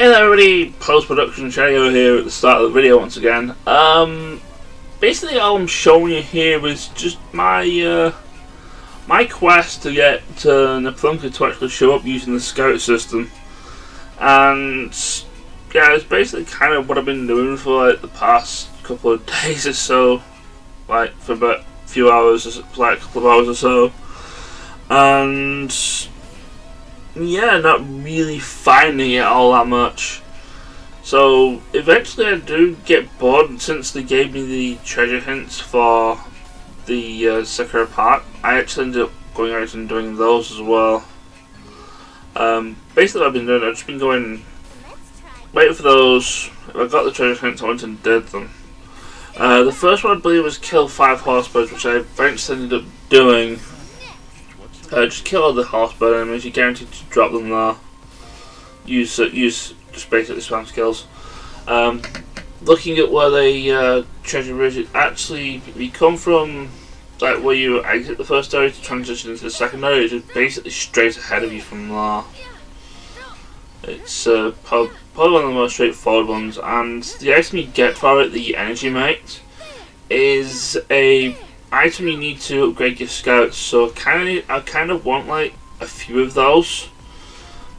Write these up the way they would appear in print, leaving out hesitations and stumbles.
Hey there everybody, post-production Shadow here at the start of the video once again. Basically all I'm showing you here is just my my quest to get Spelunker to actually show up using the scout system. And yeah, it's basically kind of what I've been doing for like the past couple of days or so. Like for about a few hours, like a couple of hours or so. And yeah, not really finding it all that much. So eventually I do get bored, and since they gave me the treasure hints for the Sakura part, I actually ended up going out and doing those as well. Basically what I've been doing, I've just been going, waiting for those. If I got the treasure hints, I went and did them. The first one I believe was kill 5 horsebirds, which I eventually ended up doing. Just kill all the horsebird enemies, you're guaranteed to drop them there. Use just basically spam skills. Looking at where the treasure is, actually, if you come from like where you exit the first area to transition into the second area, it's just basically straight ahead of you from there. It's probably one of the most straightforward ones, and the item you get for it, the energy mate, is a item you need to upgrade your scouts. So I kind of want like a few of those,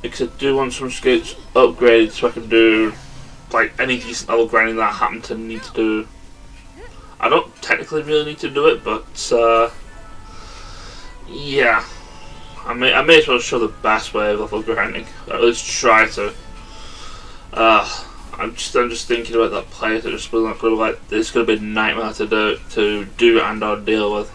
because I do want some scouts upgraded so I can do like any decent level grinding that I happen to need to do. I don't technically really need to do it, but yeah, I may as well show the best way of level grinding, or at least try to. I'm just thinking about that place. It's not gonna be like, it's gonna be a nightmare to do and or deal with.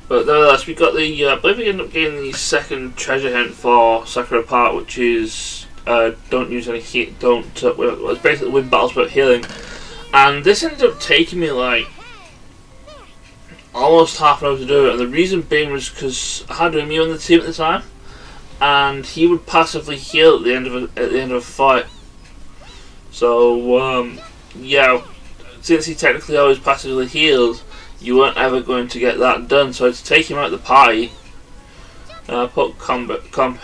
But nevertheless, we got the I believe we ended up getting the second treasure hint for Sakura part, which is don't use any heat. Well, it's basically win battles without healing. And this ended up taking me like almost half an hour to do it, and the reason being was because I had Umi on the team at the time, and he would passively heal at the end of a fight. So yeah, since he technically always passively heals, you weren't ever going to get that done. So I had to take him out of the party. I put comp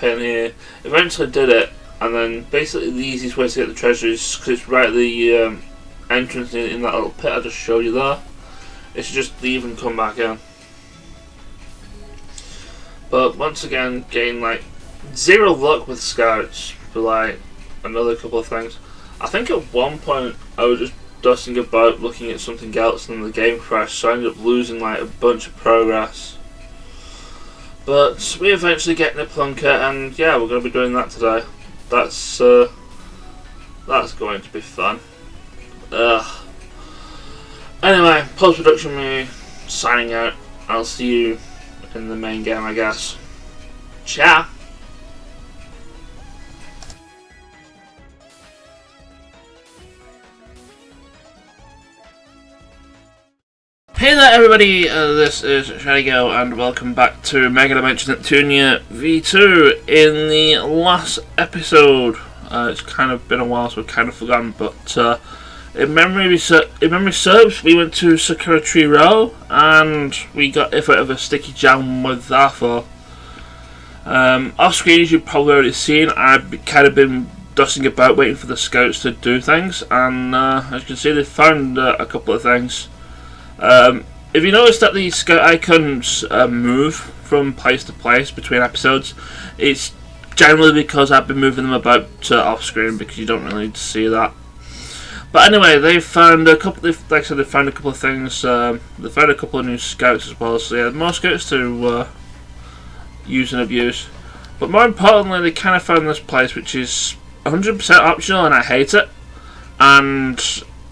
in here. Eventually did it, and then basically the easiest way to get the treasure is, because it's right at the entrance in that little pit I just showed you there. It's just leave and come back in. But once again, getting like zero luck with scouts for like another couple of things. I think at one point I was just dusting about looking at something else and the game crashed, so I ended up losing like a bunch of progress. But we eventually get Spelunker, and yeah, we're going to be doing that today. That's going to be fun. Anyway, post-production me signing out. I'll see you in the main game, I guess. Ciao! Hey there everybody, this is Shadow and welcome back to Megadimension Neptunia V2. In the last episode, it's kind of been a while so I've kind of forgotten, but if memory serves, we went to Sakura Tree Row and we got a bit of a sticky jam with that for. Off screen, as you've probably already seen, I've kind of been dusting about waiting for the scouts to do things, and as you can see, they found a couple of things. If you notice that the scout icons move from place to place between episodes, it's generally because I've been moving them about off screen, because you don't really need to see that. But anyway, they found a couple. Like I said, they found a couple of things. They found a couple of new scouts as well. So yeah, more scouts to use and abuse. But more importantly, they kind of found this place which is 100% optional, and I hate it. And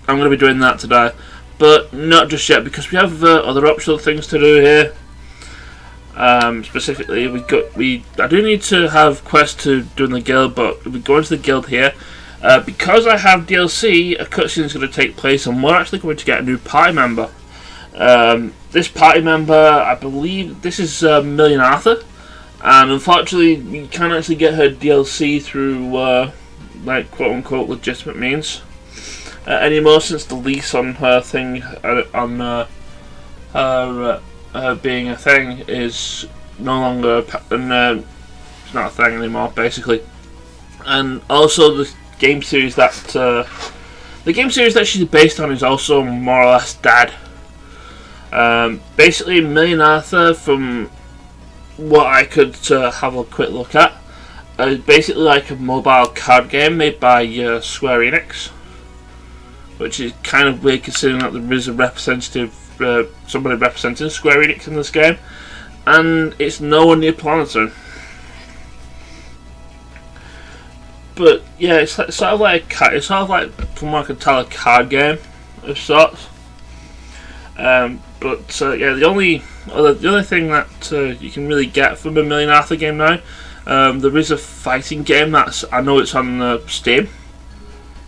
I'm going to be doing that today. But not just yet, because we have other optional things to do here. Specifically, I do need to have quests to do in the guild, but we go into the guild here. Because I have DLC, a cutscene is going to take place, and we're actually going to get a new party member. This party member, I believe, this is Million Arthur, and unfortunately, we can't actually get her DLC through like quote-unquote legitimate means anymore, since the lease on her thing, on her being a thing, is no longer it's not a thing anymore, basically. and also the game series that she's based on is also more or less dead. Basically, Million Arthur, from what I could have a quick look at, is basically like a mobile card game made by Square Enix, which is kind of weird considering that there is a representative, somebody representing Square Enix in this game, and it's nowhere near Planetary. But yeah, it's sort of like from what I can tell, a card game of sorts. Yeah, the only thing that you can really get from a Million Arthur game now, there is a fighting game I know it's on Steam,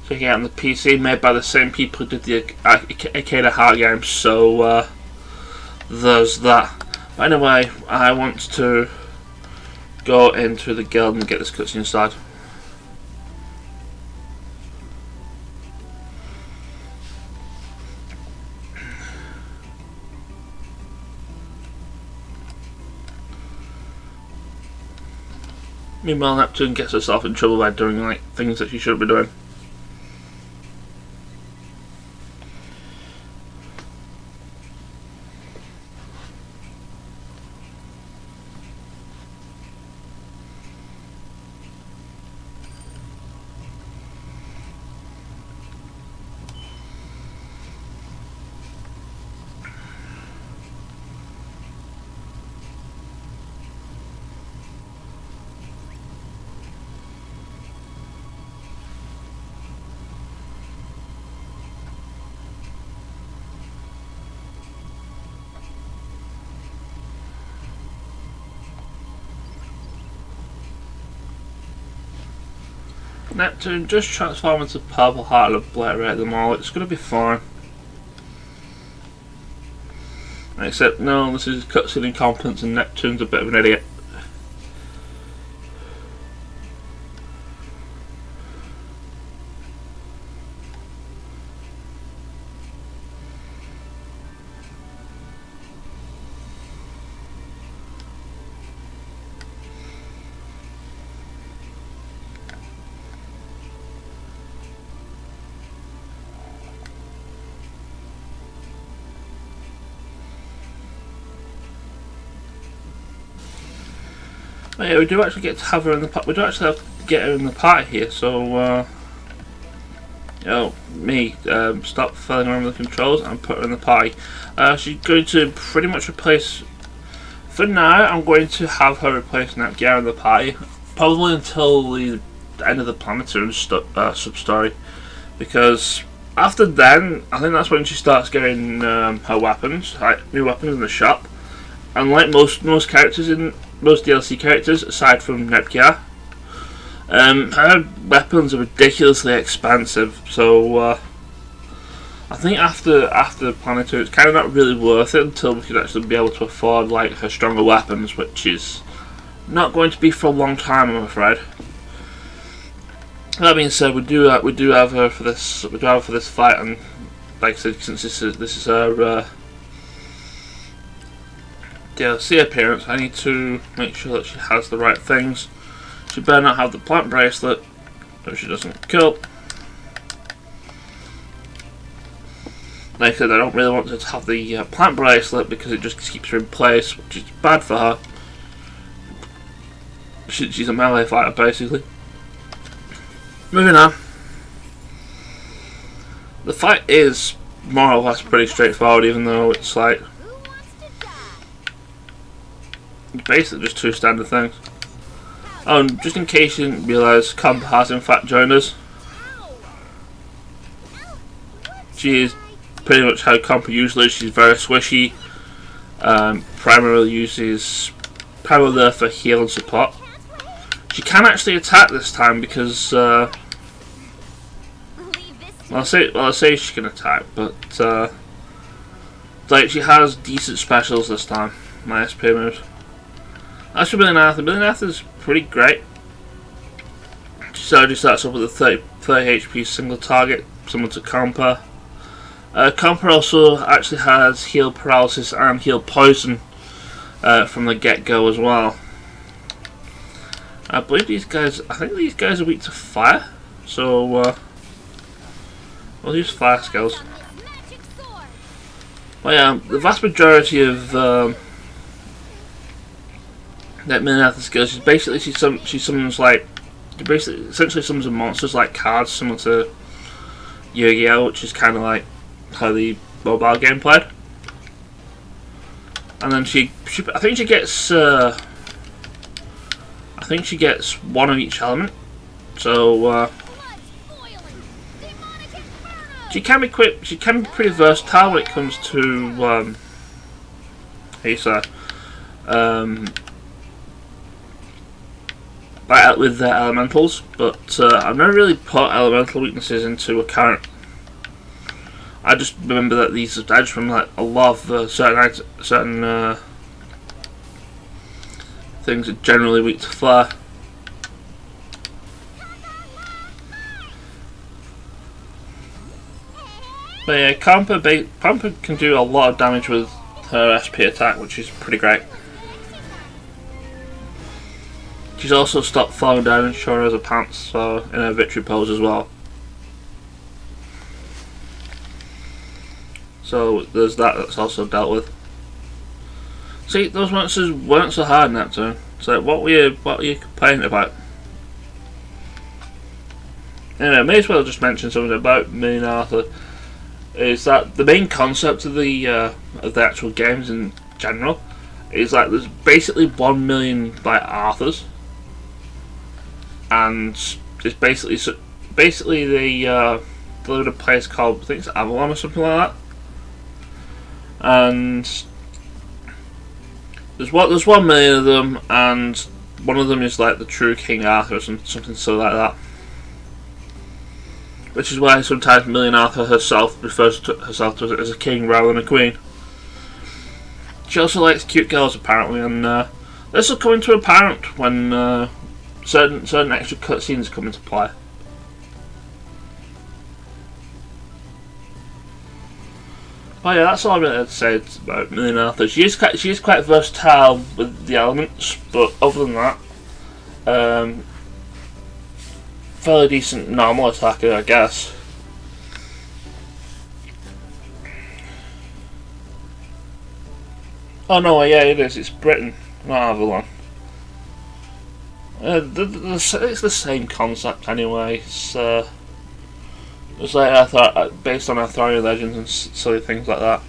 so you can get it on the PC, made by the same people who did the Akeda Heart game. So there's that. But anyway, I want to go into the guild and get this cutscene started. Meanwhile, Neptune gets herself in trouble by doing like things that she shouldn't be doing. Neptune, just transform into Purple Heart and obliterate them all. It's going to be fine. Except, no, this is cutscene incompetence and Neptune's a bit of an idiot. Oh yeah, we do actually get to have her in the party. We do actually have to get her in the party here. So, stop fiddling around with the controls and put her in the party. She's going to pretty much replace. For now, I'm going to have her replace Nepgear in the party, probably until the end of the Planetary sub-story, because after then, I think that's when she starts getting her weapons, like new weapons in the shop. And like most characters in most DLC characters, aside from Nepgear, her weapons are ridiculously expensive. So I think after Planetary, it's kind of not really worth it until we can actually be able to afford like her stronger weapons, which is not going to be for a long time, I'm afraid. That being said, we do have her for this. We do have her for this fight, and like I said, since this is her DLC appearance, I need to make sure that she has the right things. She better not have the plant bracelet, if she doesn't kill. Like I said, I don't really want her to have the plant bracelet because it just keeps her in place, which is bad for her. She's a melee fighter, basically. Moving on. The fight is more or less pretty straightforward, even though it's like basically just two standard things. Oh, and just in case you didn't realise, Comp has in fact joined us. She is pretty much how Comp usually is. She's very swishy. Primarily there for heal and support. She can actually attack this time because I say she can attack, but like she has decent specials this time. My SP moves. As for Million Arthur, Million Arthur's pretty great. She already starts off with a 30 HP single target, similar to Comper. Comper also actually has heal paralysis and heal poison from the get-go as well. I believe these guys. I think these guys are weak to fire, so we'll use fire skills. But yeah, the vast majority of that Millennium skills is basically she summons like essentially summons monsters like cards similar to Yu-Gi-Oh, which is kind of like how the mobile game played. And then I think she gets one of each element. So she can be pretty versatile when it comes to with their elementals, but I've never really put elemental weaknesses into account. I just remember that I just remember like a lot of certain things are generally weak to fire. But yeah, Camper can do a lot of damage with her SP attack, which is pretty great. She's also stopped falling down and showing her pants, so in her victory pose as well. So there's that's also dealt with. See, those monsters weren't so hard in Neptune. So what were you complaining about? Anyway, I may as well just mention something about me and Arthur. Is that the main concept of the actual games in general is like there's basically 1 million like Arthurs, and it's basically they live in a place called I think it's Avalon or something like that, and there's 1 million of them, and one of them is like the true King Arthur or something so like that. Which is why sometimes Million Arthur herself refers to herself as a king rather than a queen. She also likes cute girls apparently, and this will come into apparent when certain extra cutscenes come into play. Oh yeah, that's all I really had to say about Million Arthur. She is quite versatile with the elements, but other than that, fairly decent normal attacker, I guess. Oh no, yeah, it is. It's Britain, not Avalon. It's the same concept anyway. It's like based on Arthurian legends and silly things like that.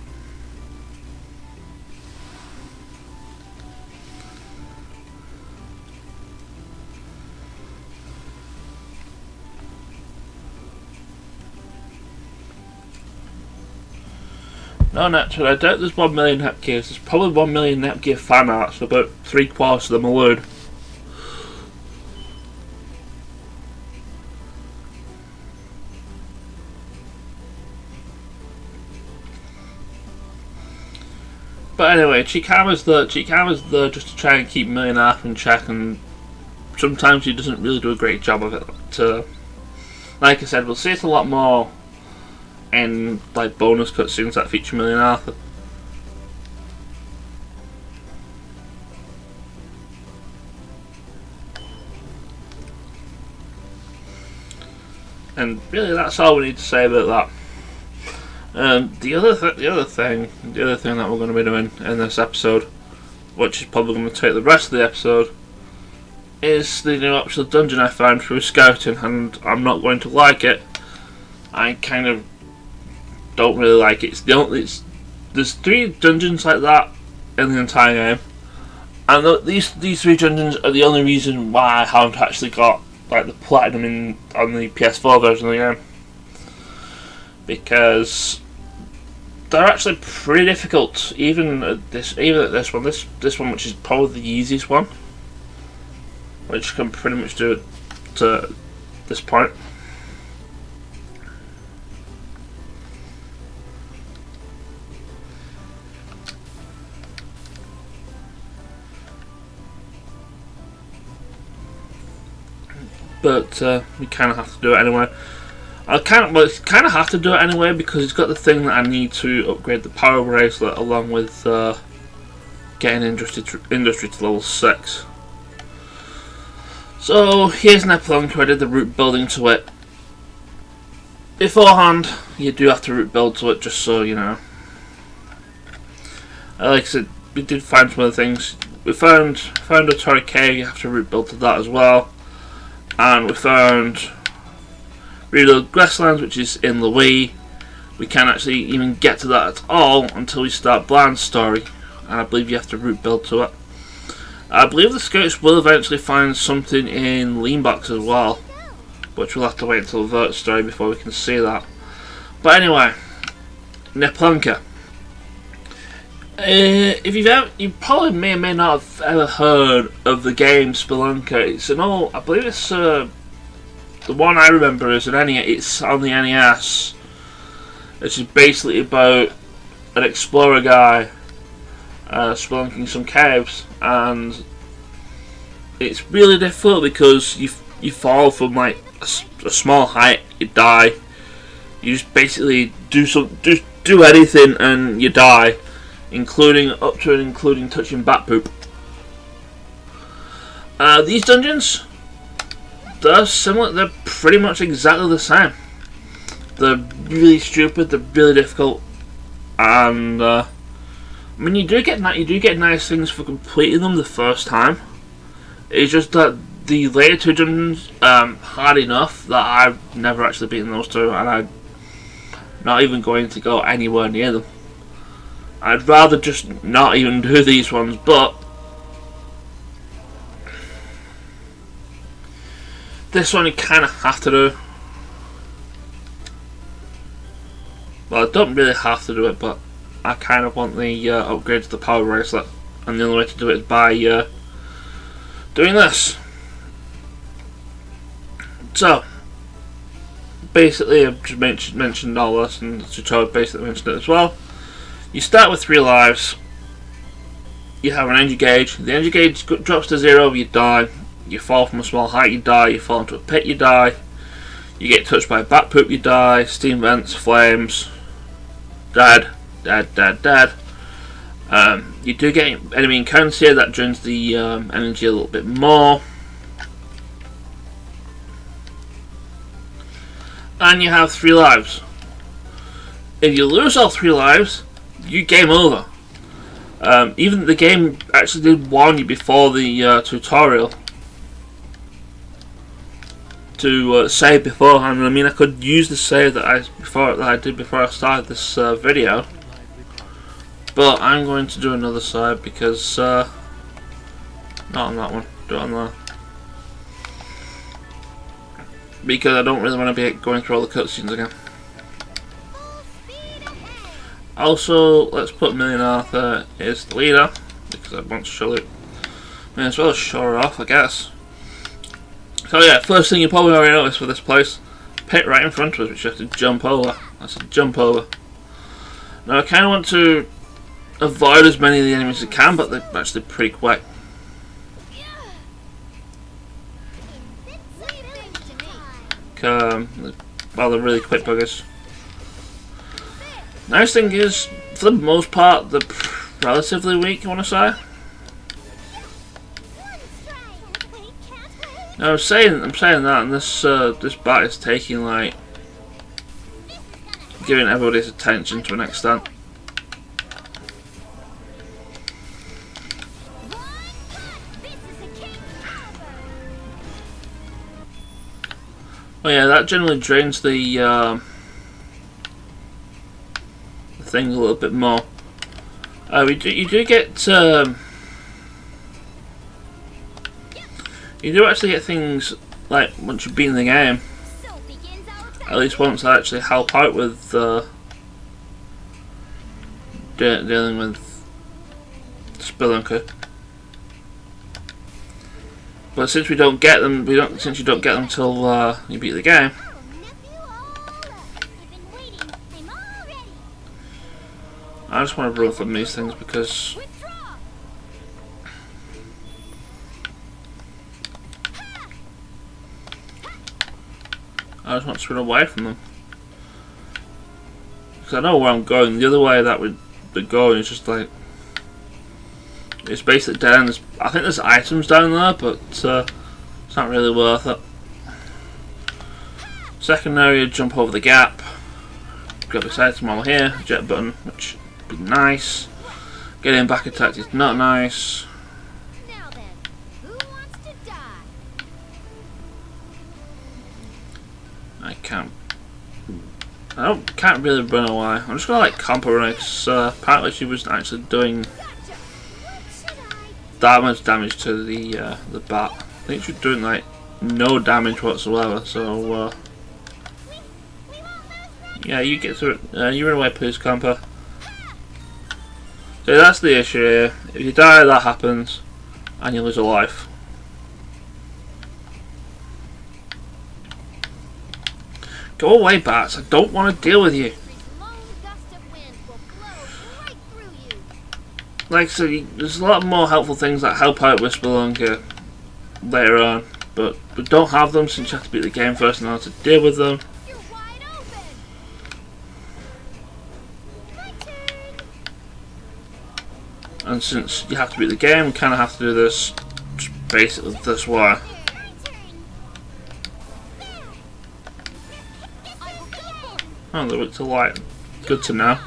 No, Neptune, I doubt there's 1 million Nep gears. There's probably 1 million Nep gear fan art, so about 3/4 of them alone. But anyway, Chikama's there just to try and keep Million Arthur in check, and sometimes she doesn't really do a great job of it. But, like I said, we'll see it a lot more in like bonus cutscenes that feature Million Arthur. And really, that's all we need to say about that. The other thing that we're going to be doing in this episode, which is probably going to take the rest of the episode, is the new optional dungeon I found through scouting, and I'm not going to like it. I kind of don't really like it. There's 3 dungeons like that in the entire game, and these 3 dungeons are the only reason why I haven't actually got like the platinum on the PS4 version of the game, because they're actually pretty difficult. Even at this one, which is probably the easiest one, which can pretty much do it to this point. But we kind of have to do it anyway. I kind of have to do it anyway because it's got the thing that I need to upgrade the power bracelet along with getting industry to level 6. So here's Spelunker. I did the root building to it. Beforehand, you do have to root build to it, just so you know. Like I said, we did find some other things. We found a turret cave, you have to root build to that as well. And we found Reload Grasslands, which is in the way. We can't actually even get to that at all until we start Bland's story. And I believe you have to root build to it. I believe the scouts will eventually find something in Leanbox as well, which we'll have to wait until Vert's story before we can see that. But anyway, Spelunker. If you probably may or may not have ever heard of the game Spelunker. It's an old, I believe it's the one I remember is it's on the NES. It's just basically about an explorer guy spelunking some caves, and it's really difficult because you fall from like a small height, you die. You just basically do anything and you die, including touching bat poop. These dungeons, they're similar. They're pretty much exactly the same. They're really stupid. They're really difficult, and I mean, you do get nice things for completing them the first time. It's just that the later two dungeons hard enough that I've never actually beaten those two, and I'm not even going to go anywhere near them. I'd rather just not even do these ones, but this one you kind of have to do. Well, I don't really have to do it, but I kind of want the upgrade to the power bracelet, and the only way to do it is by doing this. So, basically, I've just mentioned all this, and the tutorial basically mentioned it as well. You start with 3 lives. You have an energy gauge. The energy gauge drops to 0, you die. You fall from a small height, you die. You fall into a pit, you die. You get touched by bat poop, you die. Steam vents, flames, dead. You do get enemy encounters here that drains the energy a little bit more. And you have 3 lives. If you lose all 3 lives, you game over. Even the game actually did warn you before the tutorial to save beforehand. I mean, I could use the save that I did before I started this video, but I'm going to do another save because not on that one. Do it on there because I don't really want to be going through all the cutscenes again. Also, let's put Million Arthur as the leader because I want to show it. May as well show her off, I guess. So yeah, first thing you probably already noticed for this place, pit right in front of us, which you have to jump over. That's a jump over. Now I kind of want to avoid as many of the enemies as I can, but they're actually pretty quick. Well, they're really quick buggers. Nice thing is, for the most part, they're relatively weak, I want to say. Now, I'm saying that, and this bat is taking giving everybody's attention to an extent. Oh yeah, that generally drains the thing a little bit more. You do get you do actually get things like once you've beaten the game. At least once I actually help out with dealing with Spelunker. But since we don't get them, since you don't get them till you beat the game. I just want to run from these things because I just want to run away from them. Because I know where I'm going. The other way that would be going is just like, it's basically down. I think there's items down there, but It's not really worth it. Second area, jump over the gap. Grab this item while we're here. Jet button, which would be nice. Getting back attacked is not nice. Now then, who wants to die? I can't really run away. I'm just gonna like camp her because apparently she wasn't actually doing that much damage to the bat. I think she's doing like no damage whatsoever. So yeah, you get through it. You run away, please, camper. So that's the issue here. If you die, that happens, and you lose a life. Go away, bats. I don't want to deal with you. Like I said, there's a lot more helpful things that help out with Spelunker later on, but we don't have them since you have to beat the game first in order to deal with them. And since you have to beat the game, we kind of have to do this basically this way. Oh, they're weak to light. Good to know.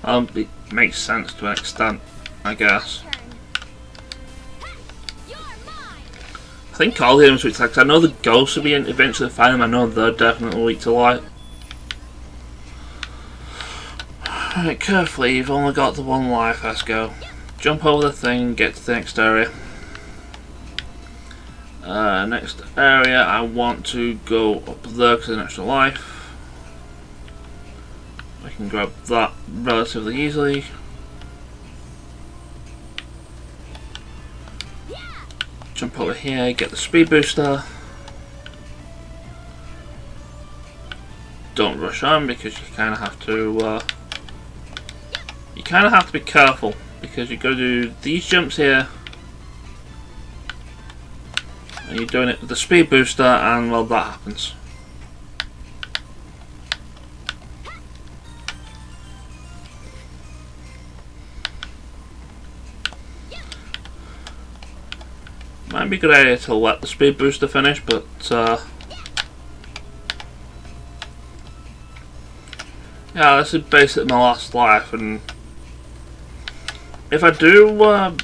It makes sense to an extent, I guess. I think all the enemies are weak to light, 'cause I know the ghosts will be eventually find them. I know they're definitely weak to light. Alright, carefully, you've only got the one life, let's go. Jump over the thing, get to the next area. Next area, I want to go up there because there's an extra life. I can grab that relatively easily. Jump over here, get the speed booster. Don't rush on because you kind of have to. You kind of have to be careful because you've got to do these jumps here. And you're doing it with the speed booster, and well, that happens. Might be a good idea to let the speed booster finish, but yeah, this is basically my last life, and if I do,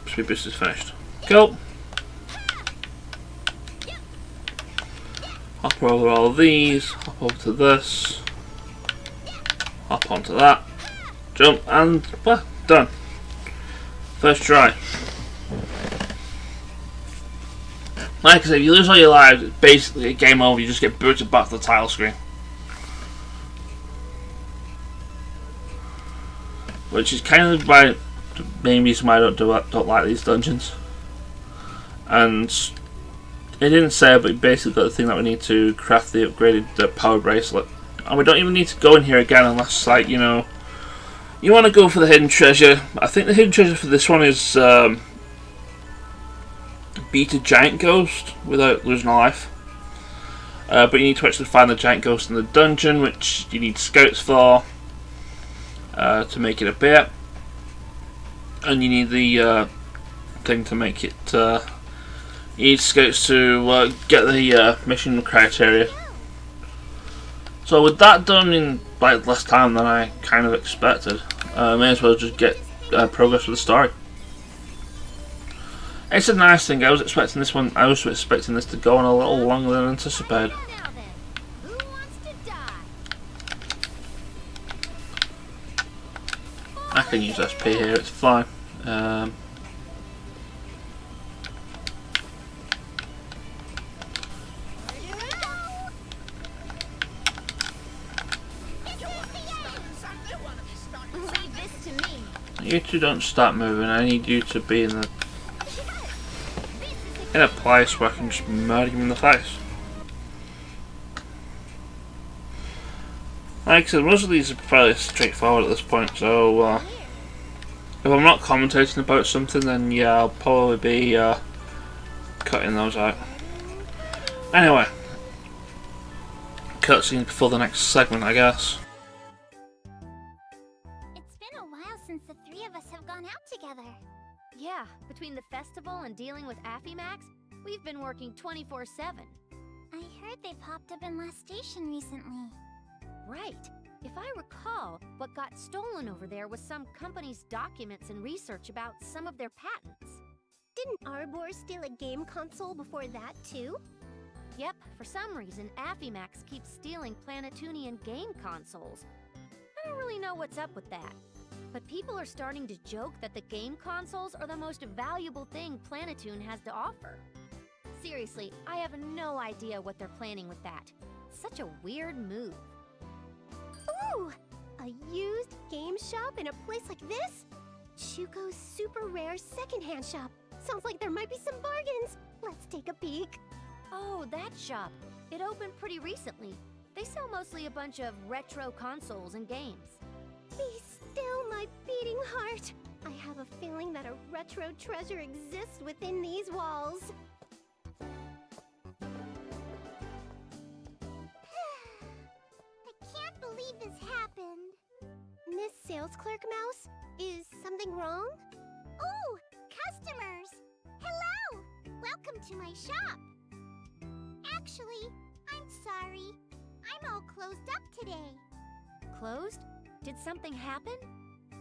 speed booster's finished. Cool. Hop over all of these, hop over to this, hop onto that, jump, and well, done. First try. Like I said, if you lose all your lives, it's basically a game over. You just get booted back to the title screen, which is kind of the main reason why I don't like these dungeons. And it didn't say, but basically got the thing that we need to craft the upgraded power bracelet, and we don't even need to go in here again unless, like, you know, you want to go for the hidden treasure. I think the hidden treasure for this one is beat a giant ghost without losing a life. But you need to actually find the giant ghost in the dungeon, which you need scouts for to make it appear, and you need the thing to make it. You need scouts to get the mission criteria. So with that done in like less time than I kind of expected, may as well just get progress with the story. It's a nice thing. I was expecting this to go on a little longer than anticipated. I can use SP here, it's fine. You two don't start moving. I need you to be in a place where I can just murder him in the face. Like I said, most of these are fairly straightforward at this point, so if I'm not commentating about something, then yeah, I'll probably be cutting those out. Anyway, cutscene before the next segment, I guess. It's us have gone out together. Yeah, between the festival and dealing with Affimax, we've been working 24/7. I heard they popped up in Last Station recently. Right. If I recall, what got stolen over there was some company's documents and research about some of their patents. Didn't Arbor steal a game console before that, too? Yep, for some reason, Affimax keeps stealing Planetunian game consoles. I don't really know what's up with that. But people are starting to joke that the game consoles are the most valuable thing Planetoon has to offer. Seriously, I have no idea what they're planning with that. Such a weird move. Ooh! A used game shop in a place like this? Chuko's super rare secondhand shop. Sounds like there might be some bargains. Let's take a peek. Oh, that shop. It opened pretty recently. They sell mostly a bunch of retro consoles and games. Be still, my beating heart. I have a feeling that a retro treasure exists within these walls. I can't believe this happened. Miss Sales Clerk Mouse, is something wrong? Oh, customers! Hello! Welcome to my shop. Actually, I'm sorry. I'm all closed up today. Closed? Did something happen?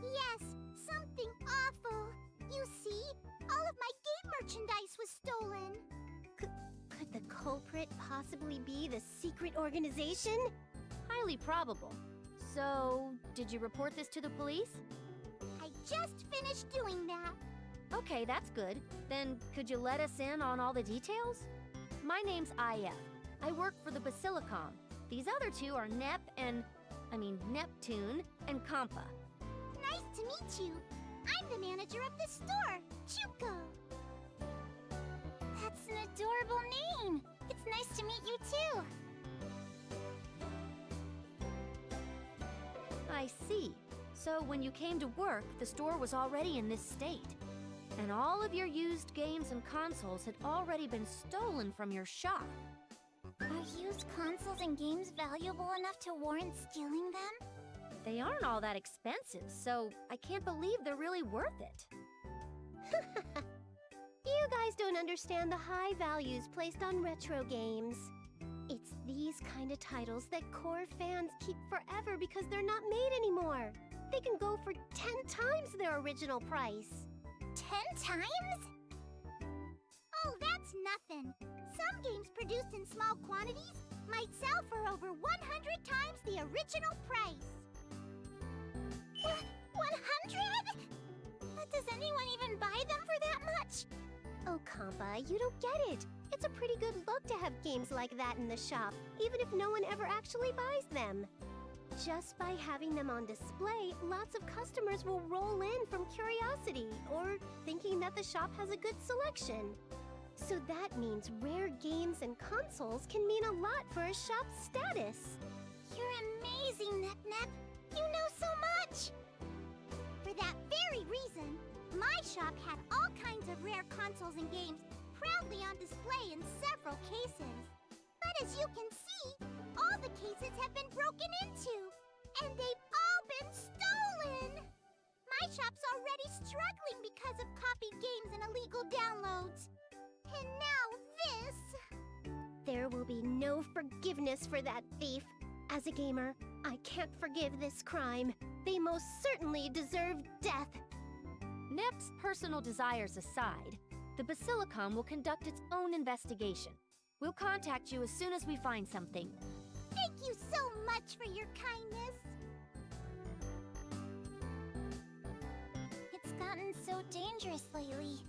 Yes, something awful. You see, all of my game merchandise was stolen. Could the culprit possibly be the secret organization? Highly probable. So, did you report this to the police? I just finished doing that. Okay, that's good. Then could you let us in on all the details? My name's IF. I work for the Basilicom. These other two are Neptune and Kampa. Nice to meet you. I'm the manager of the store, Chuko. That's an adorable name. It's nice to meet you too. I see. So when you came to work, the store was already in this state. And all of your used games and consoles had already been stolen from your shop. Are used consoles and games valuable enough to warrant stealing them? They aren't all that expensive, so I can't believe they're really worth it. You guys don't understand the high values placed on retro games. It's these kind of titles that core fans keep forever because they're not made anymore. They can go for 10 times their original price. 10 times? Oh, that's nothing. Some games produced in small quantities might sell for over 100 times the original price. 100? But does anyone even buy them for that much? Oh, Kampa, you don't get it. It's a pretty good look to have games like that in the shop, even if no one ever actually buys them. Just by having them on display, lots of customers will roll in from curiosity or thinking that the shop has a good selection. So that means rare games and consoles can mean a lot for a shop's status. You're amazing, Nep. You know so much! For that very reason, my shop had all kinds of rare consoles and games proudly on display in several cases. But as you can see, all the cases have been broken into, and they've all been stolen! My shop's already struggling because of copied games and illegal downloads. And now this! There will be no forgiveness for that thief. As a gamer, I can't forgive this crime. They most certainly deserve death. Nep's personal desires aside, the Basilicom will conduct its own investigation. We'll contact you as soon as we find something. Thank you so much for your kindness. It's gotten so dangerous lately.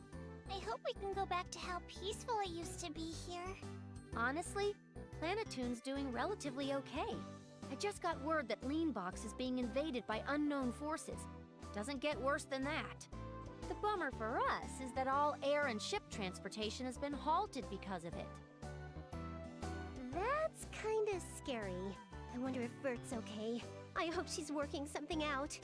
I hope we can go back to how peaceful it used to be here. Honestly, Planetoon's doing relatively okay. I just got word that Leanbox is being invaded by unknown forces. Doesn't get worse than that. The bummer for us is that all air and ship transportation has been halted because of it. That's kinda scary. I wonder if Bert's okay. I hope she's working something out.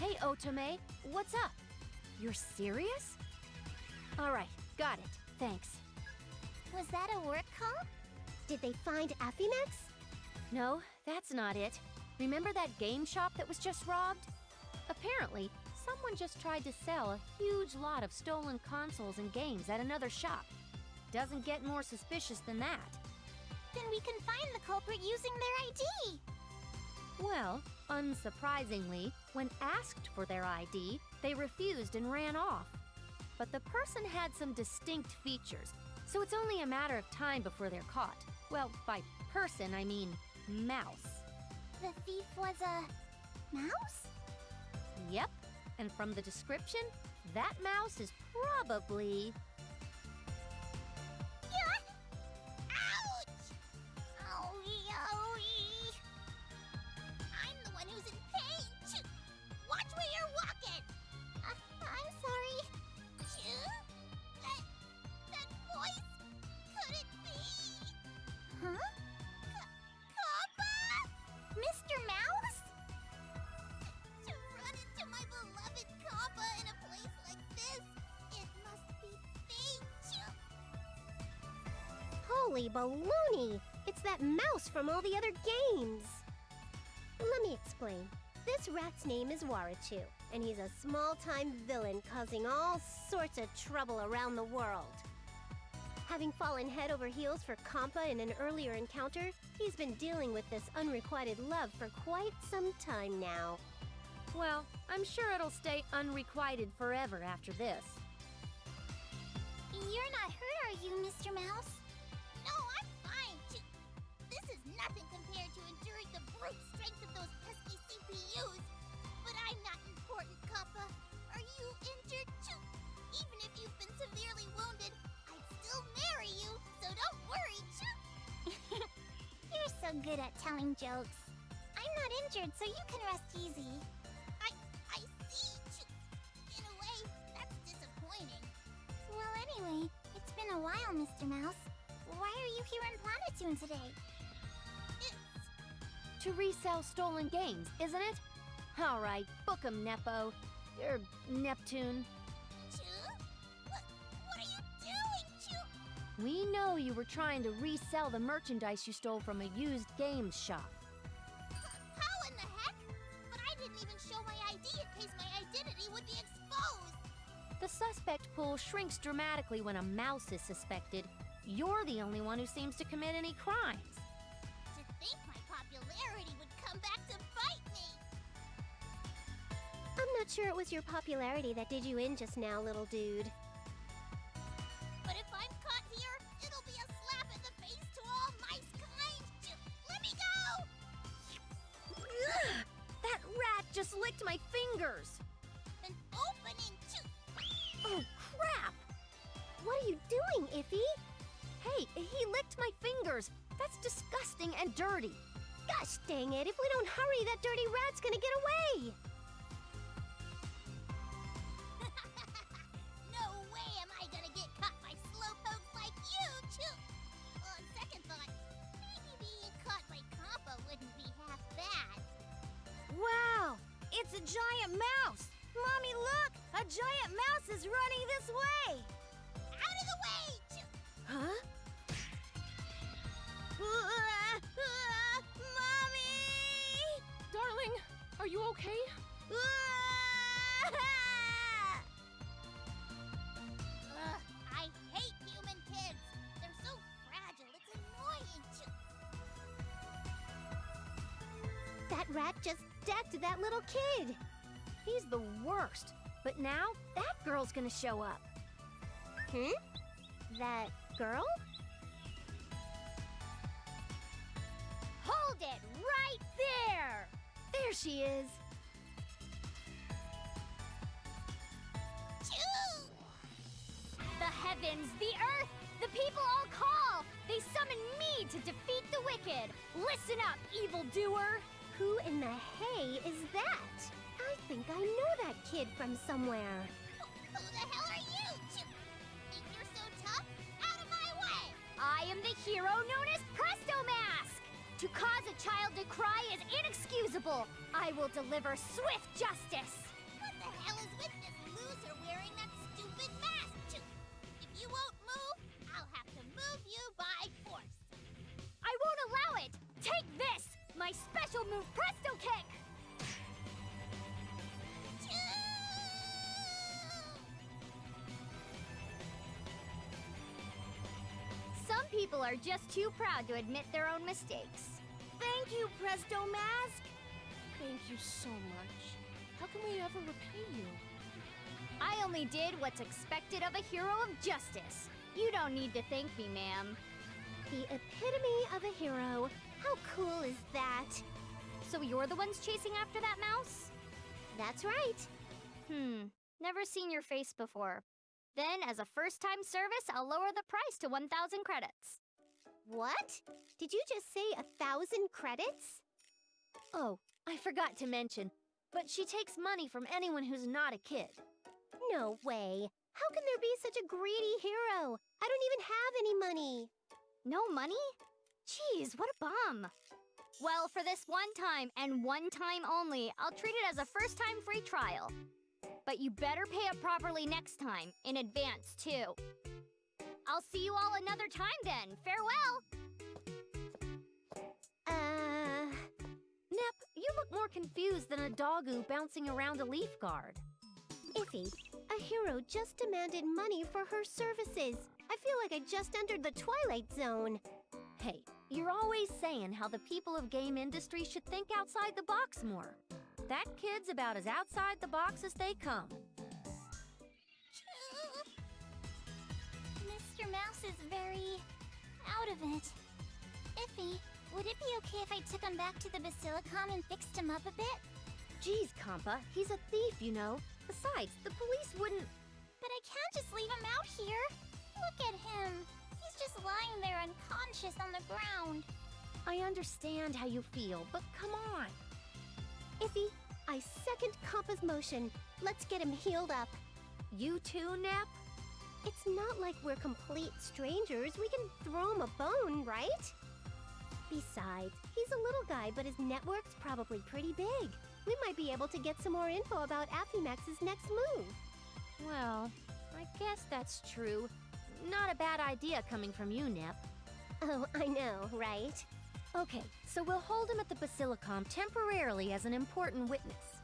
Hey, Otome, what's up? You're serious? Alright, got it. Thanks. Was that a work call? Did they find Affimax? No, that's not it. Remember that game shop that was just robbed? Apparently, someone just tried to sell a huge lot of stolen consoles and games at another shop. Doesn't get more suspicious than that. Then we can find the culprit using their ID. Well, unsurprisingly, when asked for their ID, they refused and ran off. But the person had some distinct features, so it's only a matter of time before they're caught. Well, by person, I mean mouse. The thief was a mouse? Yep, and from the description, that mouse is probably... Ouch! Owie, owie! I'm the one who's in pain! Watch where you're walking! I'm sorry. That voice, could it be? Huh? Kappa? Mr. Mouse? To run into my beloved Kappa in a place like this, it must be fate. Holy baloney! It's that mouse from all the other games! Let me explain. This rat's name is Warachu, and he's a small-time villain causing all sorts of trouble around the world. Having fallen head over heels for Kampa in an earlier encounter, he's been dealing with this unrequited love for quite some time now. Well, I'm sure it'll stay unrequited forever after this. You're not hurt, are you, Mr. Mouse? No, I'm fine. This is nothing compared to enduring the brute strength of those pesky CPUs. But I'm not important, Kappa. Are you injured too? Even if you've been severely wounded, I'd still marry you, so don't worry, Choo. You're so good at telling jokes. I'm not injured, so you can rest easy. I see, Choo. In a way, that's disappointing. Well, anyway, it's been a while, Mr. Mouse. Why are you here in Planetoon today? To resell stolen games, isn't it? All right, book 'em, Nepo. Neptune. Choo? What are you doing, Choo? We know you were trying to resell the merchandise you stole from a used games shop. How in the heck? But I didn't even show my ID in case my identity would be exposed. The suspect pool shrinks dramatically when a mouse is suspected. You're the only one who seems to commit any crimes. To think my popularity would come back to bite me. I'm not sure it was your popularity that did you in just now, little dude. But if I'm caught here, it'll be a slap in the face to all mice kind. Let me go! Ugh, that rat just licked my fingers! An opening to... Oh, crap! What are you doing, Iffy? Hey, he licked my fingers! That's disgusting and dirty! Gosh dang it, if we don't hurry, that dirty rat's gonna get away! No way am I gonna get caught by slowpokes like you, Choo! On second thought, maybe being caught by Kappa wouldn't be half bad. Wow! It's a giant mouse! Mommy, look! A giant mouse is running this way! Out of the way, Choo! Huh? Mommy! Darling, are you okay? Ugh, I hate human kids. They're so fragile, it's annoying, Choo! That rat just decked that little kid! He's the worst. But now, that girl's gonna show up. That girl? Hold it right there! There she is. Choo! The heavens, the earth, the people all call! They summon me to defeat the wicked! Listen up, evildoer! Who in the hay is that? I think I know that kid from somewhere. Who the hell are you, Choo? Think you're so tough? Out of my way! I am the hero known as Presto Mask! To cause a child to cry is inexcusable! I will deliver swift justice! my special move, Presto Kick! Some people are just too proud to admit their own mistakes. Thank you, Presto Mask! Thank you so much. How can we ever repay you? I only did what's expected of a hero of justice. You don't need to thank me, ma'am. The epitome of a hero. How cool is that? So you're the ones chasing after that mouse? That's right. Never seen your face before. Then, as a first-time service, I'll lower the price to 1,000 credits. What? Did you just say 1,000 credits? Oh, I forgot to mention, but she takes money from anyone who's not a kid. No way. How can there be such a greedy hero? I don't even have any money. No money? Jeez, what a bum. Well, for this one time, and one time only, I'll treat it as a first-time free trial. But you better pay up properly next time, in advance, too. I'll see you all another time then. Farewell! Nep, you look more confused than a doggo bouncing around a leaf guard. Iffy, a hero just demanded money for her services. I feel like I just entered the Twilight Zone. Hey, you're always saying how the people of game industry should think outside the box more. That kid's about as outside the box as they come. Mr. Mouse is very out of it. Iffy, would it be okay if I took him back to the Basilicom and fixed him up a bit? Geez, Compa, he's a thief, you know. Besides, the police wouldn't... But I can't just leave him out here. Look at him. He's just lying there unconscious on the ground. I understand how you feel, but come on. Iffy, I second Compa's motion. Let's get him healed up. You too, Nep? It's not like we're complete strangers. We can throw him a bone, right? Besides, he's a little guy, but his network's probably pretty big. We might be able to get some more info about Affimax's next move. Well, I guess that's true. Not a bad idea coming from you, Nep. Oh, I know, right? Okay, so we'll hold him at the Basilicom temporarily as an important witness.